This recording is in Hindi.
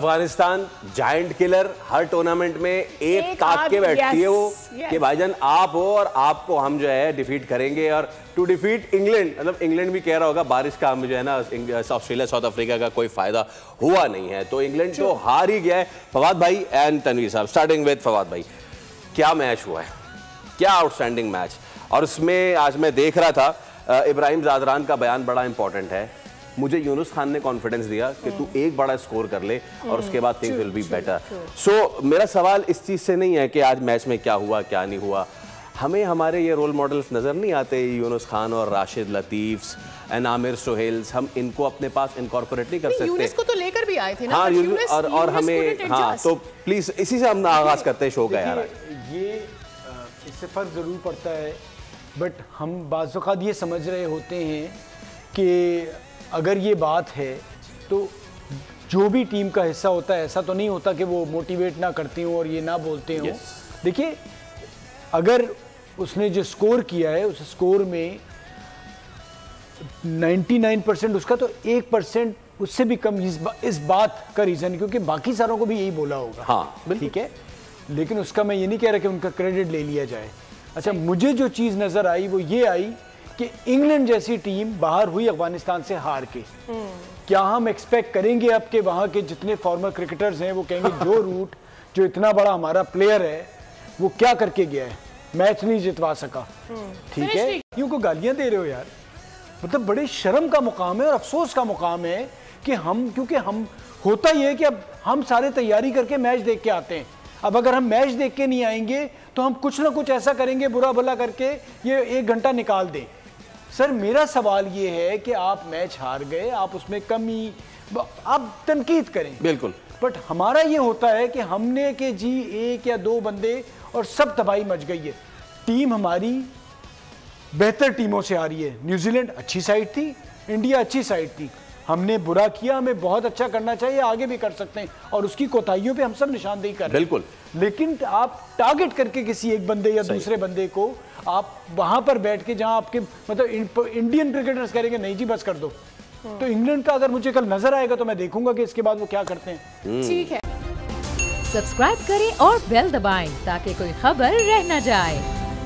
अफगानिस्तान जायंट किलर, हर टूर्नामेंट में एक ताक के बैठती है वो कि भाईजान आप हो और आपको हम जो है डिफीट करेंगे। और टू डिफीट इंग्लैंड, मतलब इंग्लैंड भी कह रहा होगा बारिश का हम जो है ना ऑस्ट्रेलिया साउथ अफ्रीका का कोई फायदा हुआ नहीं है, तो इंग्लैंड तो हार ही गया है। फवाद भाई एंड तनवीर साहब, स्टार्टिंग विद फवाद भाई, क्या मैच हुआ है, क्या आउटस्टैंडिंग मैच। और उसमें आज मैं देख रहा था इब्राहिम ज़ादरान का बयान बड़ा इंपॉर्टेंट है। मुझे यूनुस खान ने कॉन्फिडेंस दिया कि तू एक बड़ा स्कोर कर ले और उसके बाद थिंग्स विल बी बेटर। सो मेरा सवाल इस चीज़ से नहीं है कि आज मैच में क्या हुआ क्या नहीं हुआ, हमें हमारे ये रोल मॉडल्स नज़र नहीं आते, यूनुस खान और राशिद लतीफ़्स एंड आमिर सोहेल्स, हम इनको अपने पास इनकॉर्पोरेट नहीं कर सकते? यूनुस को तो लेकर भी आए थे ना। हाँ, और हमें, हाँ, तो प्लीज़ इसी से हम आगाज करते हैं शो का यार। ये इससे फ़र्क ज़रूर पड़ता है, बट हम बाज़ वक़्त ये समझ रहे होते हैं कि अगर ये बात है तो जो भी टीम का हिस्सा होता है, ऐसा तो नहीं होता कि वो मोटिवेट ना करते हों और ये ना बोलते हों। देखिए, अगर उसने जो स्कोर किया है उस स्कोर में 99% उसका, तो 1% उससे भी कम इस बात का रीज़न, क्योंकि बाकी सारों को भी यही बोला होगा। हाँ, ठीक है, लेकिन उसका मैं ये नहीं कह रहा कि उनका क्रेडिट ले लिया जाए। अच्छा, मुझे जो चीज़ नज़र आई वो ये आई कि इंग्लैंड जैसी टीम बाहर हुई अफगानिस्तान से हार के, क्या हम एक्सपेक्ट करेंगे अब के वहाँ के जितने फॉर्मर क्रिकेटर्स हैं वो कहेंगे जो रूट, जो इतना बड़ा हमारा प्लेयर है वो क्या करके गया है, मैच नहीं जितवा सका। ठीक है, क्यों को गालियाँ दे रहे हो यार, मतलब बड़े शर्म का मुकाम है और अफसोस का मुकाम है कि हम, क्योंकि हम, होता ही है कि अब हम सारे तैयारी करके मैच देख के आते हैं। अब अगर हम मैच देख के नहीं आएंगे तो हम कुछ ना कुछ ऐसा करेंगे बुरा भला करके ये 1 घंटा निकाल दें। सर, मेरा सवाल ये है कि आप मैच हार गए, आप उसमें कमी, आप तनकीद करें बिल्कुल, बट हमारा ये होता है कि हमने के जी 1 या 2 बंदे और सब तबाही मच गई है। टीम हमारी बेहतर टीमों से आ रही है। न्यूजीलैंड अच्छी साइड थी, इंडिया अच्छी साइड थी, हमने बुरा किया, हमें बहुत अच्छा करना चाहिए, आगे भी कर सकते हैं और उसकी कोताहियों पे हम सब निशानदेही कर रहे हैं बिल्कुल। लेकिन आप टारगेट करके किसी एक बंदे या दूसरे बंदे को आप वहां पर बैठ के, जहां आपके मतलब इंडियन क्रिकेटर्स करेंगे नहीं जी बस कर दो, तो इंग्लैंड का अगर मुझे कल नजर आएगा तो मैं देखूंगा कि इसके बाद वो क्या करते हैं। ठीक है, सब्सक्राइब करें और बेल दबाएं ताकि कोई खबर रह न जाए।